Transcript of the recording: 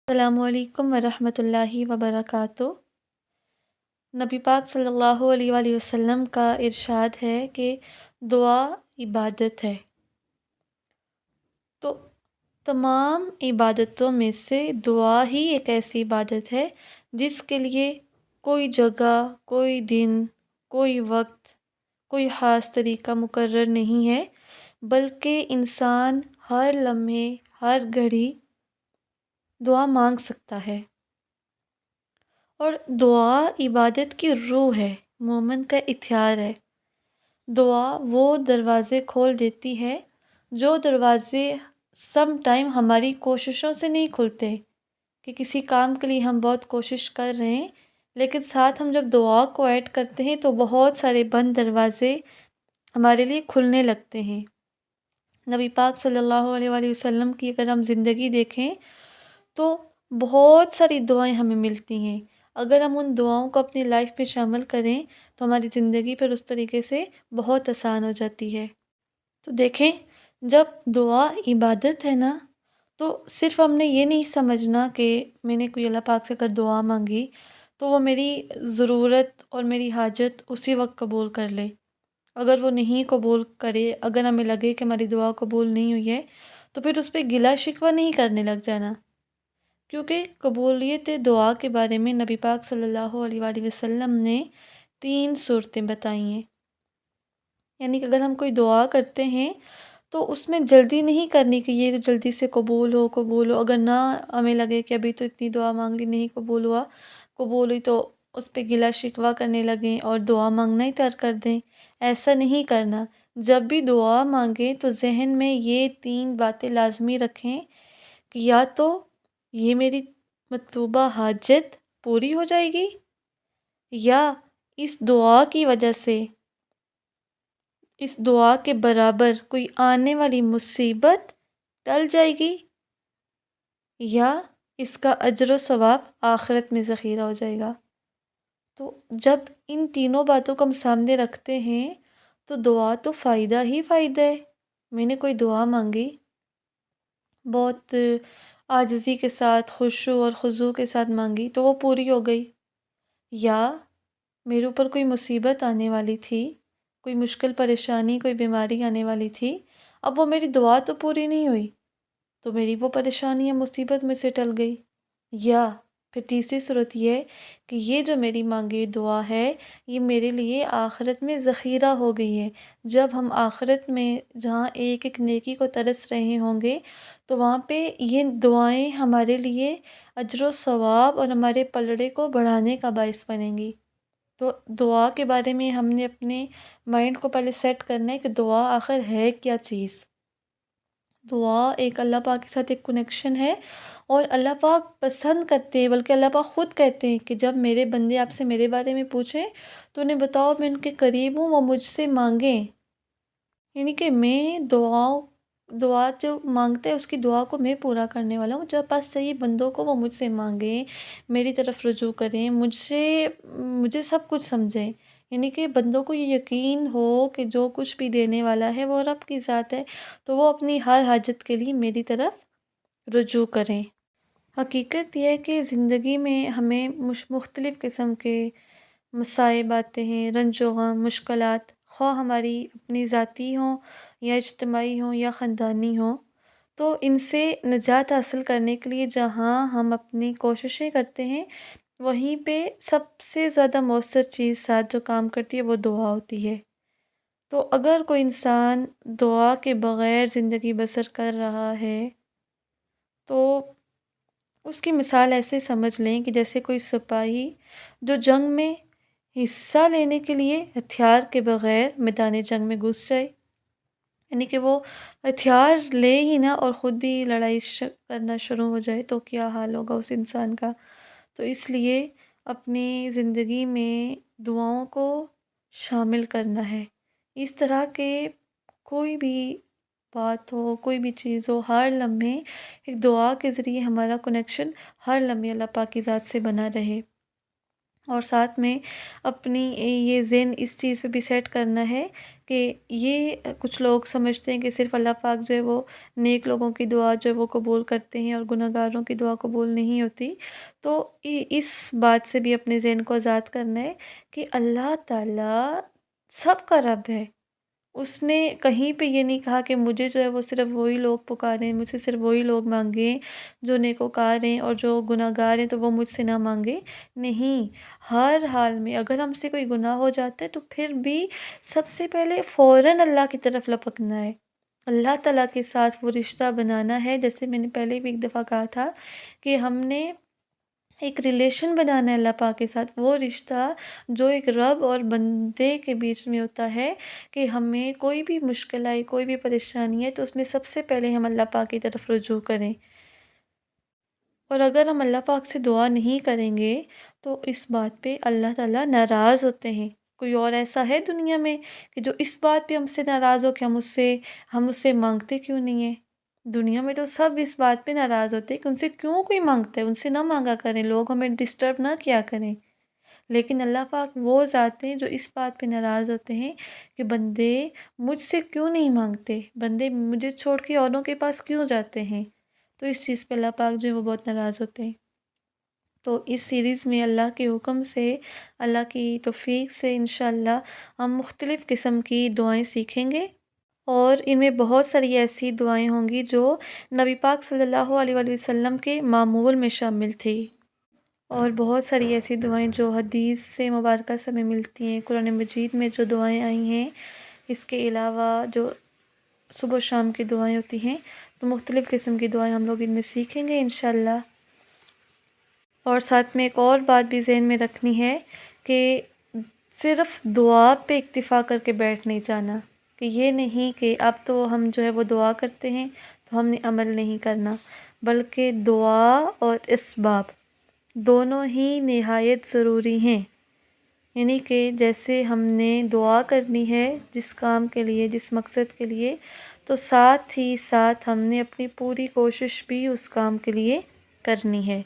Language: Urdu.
السلام علیکم ورحمۃ اللہ وبرکاتہ۔ نبی پاک صلی اللہ علیہ وآلہ وسلم کا ارشاد ہے کہ دعا عبادت ہے۔ تو تمام عبادتوں میں سے دعا ہی ایک ایسی عبادت ہے جس کے لیے کوئی جگہ، کوئی دن، کوئی وقت، کوئی خاص طریقہ مقرر نہیں ہے، بلکہ انسان ہر لمحے، ہر گھڑی دعا مانگ سکتا ہے۔ اور دعا عبادت کی روح ہے، مومن کا ہتھیار ہے۔ دعا وہ دروازے کھول دیتی ہے جو دروازے سم ٹائم ہماری کوششوں سے نہیں کھلتے، کہ کسی کام کے لیے ہم بہت کوشش کر رہے ہیں لیکن ساتھ ہم جب دعا کو ایڈ کرتے ہیں تو بہت سارے بند دروازے ہمارے لیے کھلنے لگتے ہیں۔ نبی پاک صلی اللہ علیہ وآلہ وسلم کی اگر ہم زندگی دیکھیں تو بہت ساری دعائیں ہمیں ملتی ہیں۔ اگر ہم ان دعاؤں کو اپنی لائف میں شامل کریں تو ہماری زندگی پر اس طریقے سے بہت آسان ہو جاتی ہے۔ تو دیکھیں، جب دعا عبادت ہے نا، تو صرف ہم نے یہ نہیں سمجھنا کہ میں نے کوئی اللہ پاک سے اگر دعا مانگی تو وہ میری ضرورت اور میری حاجت اسی وقت قبول کر لے۔ اگر وہ نہیں قبول کرے، اگر ہمیں لگے کہ ہماری دعا قبول نہیں ہوئی ہے تو پھر اس پہ گلہ شکوہ نہیں کرنے لگ جانا، کیونکہ قبولیت دعا کے بارے میں نبی پاک صلی اللہ علیہ وآلہ وسلم نے 3 صورتیں بتائی ہیں۔ یعنی کہ اگر ہم کوئی دعا کرتے ہیں تو اس میں جلدی نہیں کرنی کہ یہ جلدی سے قبول ہو۔ اگر نہ ہمیں لگے کہ ابھی تو اتنی دعا مانگ لی، نہیں قبول ہوا، قبول ہوئی تو اس پہ گلہ شکوہ کرنے لگیں اور دعا مانگنا ہی ترک کر دیں۔ ایسا نہیں کرنا۔ جب بھی دعا مانگیں تو ذہن میں یہ 3 باتیں لازمی رکھیں کہ یا تو یہ میری مطلوبہ حاجت پوری ہو جائے گی، یا اس دعا کی وجہ سے اس دعا کے برابر کوئی آنے والی مصیبت ٹل جائے گی، یا اس کا اجر و ثواب آخرت میں ذخیرہ ہو جائے گا۔ تو جب ان تینوں باتوں کو ہم سامنے رکھتے ہیں تو دعا تو فائدہ ہی فائدہ ہے۔ میں نے کوئی دعا مانگی، بہت عاجزی کے ساتھ، خشوع اور خضوع کے ساتھ مانگی تو وہ پوری ہو گئی، یا میرے اوپر کوئی مصیبت آنے والی تھی، کوئی مشکل پریشانی، کوئی بیماری آنے والی تھی، اب وہ میری دعا تو پوری نہیں ہوئی تو میری وہ پریشانی یا مصیبت مجھ سے ٹل گئی۔ یا پھر تیسری صورت یہ ہے کہ یہ جو میری مانگی دعا ہے یہ میرے لیے آخرت میں ذخیرہ ہو گئی ہے۔ جب ہم آخرت میں جہاں ایک ایک نیکی کو ترس رہے ہوں گے تو وہاں پہ یہ دعائیں ہمارے لیے اجر و ثواب اور ہمارے پلڑے کو بڑھانے کا باعث بنیں گی۔ تو دعا کے بارے میں ہم نے اپنے مائنڈ کو پہلے سیٹ کرنا ہے کہ دعا آخر ہے کیا چیز۔ دعا ایک اللہ پاک کے ساتھ ایک کنیکشن ہے، اور اللہ پاک پسند کرتے ہیں، بلکہ اللہ پاک خود کہتے ہیں کہ جب میرے بندے آپ سے میرے بارے میں پوچھیں تو انہیں بتاؤ میں ان کے قریب ہوں، وہ مجھ سے مانگیں۔ یعنی کہ میں دعا جو مانگتا ہے اس کی دعا کو میں پورا کرنے والا ہوں۔ جب پاس صحیح بندوں کو وہ مجھ سے مانگیں، میری طرف رجوع کریں، مجھے سب کچھ سمجھیں۔ یعنی کہ بندوں کو یہ یقین ہو کہ جو کچھ بھی دینے والا ہے وہ رب کی ذات ہے، تو وہ اپنی ہر حاجت کے لیے میری طرف رجوع کریں۔ حقیقت یہ ہے کہ زندگی میں ہمیں مختلف قسم کے مصائب آتے ہیں، رنج و غم، مشکلات، خواہ ہماری اپنی ذاتی ہوں یا اجتماعی ہوں یا خاندانی ہوں۔ تو ان سے نجات حاصل کرنے کے لیے جہاں ہم اپنی کوششیں کرتے ہیں وہیں پہ سب سے زیادہ مؤثر چیز ساتھ جو کام کرتی ہے وہ دعا ہوتی ہے۔ تو اگر کوئی انسان دعا کے بغیر زندگی بسر کر رہا ہے تو اس کی مثال ایسے سمجھ لیں کہ جیسے کوئی سپاہی جو جنگ میں حصہ لینے کے لیے ہتھیار کے بغیر میدان جنگ میں گھس جائے، یعنی کہ وہ ہتھیار لے ہی نہ اور خود ہی لڑائی کرنا شروع ہو جائے تو کیا حال ہوگا اس انسان کا۔ تو اس لیے اپنی زندگی میں دعاؤں کو شامل کرنا ہے۔ اس طرح کے کوئی بھی بات ہو، کوئی بھی چیز ہو، ہر لمحے ایک دعا کے ذریعے ہمارا کنیکشن ہر لمحے اللہ پاک کی ذات سے بنا رہے۔ اور ساتھ میں اپنی یہ ذہن اس چیز پہ بھی سیٹ کرنا ہے کہ یہ کچھ لوگ سمجھتے ہیں کہ صرف اللہ پاک جو ہے وہ نیک لوگوں کی دعا جو ہے وہ قبول کرتے ہیں اور گناہ گاروں کی دعا قبول نہیں ہوتی۔ تو اس بات سے بھی اپنے ذہن کو آزاد کرنا ہے کہ اللہ تعالیٰ سب کا رب ہے۔ اس نے کہیں پہ یہ نہیں کہا کہ مجھے جو ہے وہ صرف وہی لوگ پکاریں، مجھ سے صرف وہی لوگ مانگیں جو نیکوکار ہیں، اور جو گناہ گار ہیں تو وہ مجھ سے نہ مانگے۔ نہیں، ہر حال میں اگر ہم سے کوئی گناہ ہو جاتا ہے تو پھر بھی سب سے پہلے فوراً اللہ کی طرف لپکنا ہے، اللہ تعالیٰ کے ساتھ وہ رشتہ بنانا ہے۔ جیسے میں نے پہلے بھی ایک دفعہ کہا تھا کہ ہم نے ایک ریلیشن بنانا ہے اللہ پاک کے ساتھ، وہ رشتہ جو ایک رب اور بندے کے بیچ میں ہوتا ہے، کہ ہمیں کوئی بھی مشکل آئی، کوئی بھی پریشانی ہے تو اس میں سب سے پہلے ہم اللہ پاک کی طرف رجوع کریں۔ اور اگر ہم اللہ پاک سے دعا نہیں کریں گے تو اس بات پہ اللہ تعالیٰ ناراض ہوتے ہیں۔ کوئی اور ایسا ہے دنیا میں کہ جو اس بات پہ ہم سے ناراض ہو کہ ہم اس سے مانگتے کیوں نہیں ہیں؟ دنیا میں تو سب اس بات پہ ناراض ہوتے ہیں کہ ان سے کیوں کوئی مانگتا ہے، ان سے نہ مانگا کریں، لوگ ہمیں ڈسٹرب نہ کیا کریں۔ لیکن اللہ پاک وہ ذات ہیں جو اس بات پہ ناراض ہوتے ہیں کہ بندے مجھ سے کیوں نہیں مانگتے، بندے مجھے چھوڑ کے اوروں کے پاس کیوں جاتے ہیں۔ تو اس چیز پہ اللہ پاک جو ہے وہ بہت ناراض ہوتے ہیں۔ تو اس سیریز میں اللہ کے حکم سے، اللہ کی توفیق سے انشاءاللہ ہم مختلف قسم کی دعائیں سیکھیں گے، اور ان میں بہت ساری ایسی دعائیں ہوں گی جو نبی پاک صلی اللہ علیہ وآلہ وسلم کے معمول میں شامل تھی، اور بہت ساری ایسی دعائیں جو حدیث سے مبارکہ سے ہمیں ملتی ہیں، قرآن مجید میں جو دعائیں آئی ہیں۔ اس کے علاوہ جو صبح و شام کی دعائیں ہوتی ہیں، تو مختلف قسم کی دعائیں ہم لوگ ان میں سیکھیں گے انشاءاللہ۔ اور ساتھ میں ایک اور بات بھی ذہن میں رکھنی ہے کہ صرف دعا پہ اکتفا کر کے بیٹھ نہیں جانا، کہ یہ نہیں کہ اب تو ہم جو ہے وہ دعا کرتے ہیں تو ہم نے عمل نہیں کرنا، بلکہ دعا اور اسباب دونوں ہی نہایت ضروری ہیں۔ یعنی کہ جیسے ہم نے دعا کرنی ہے جس کام کے لیے، جس مقصد کے لیے، تو ساتھ ہی ساتھ ہم نے اپنی پوری کوشش بھی اس کام کے لیے کرنی ہے۔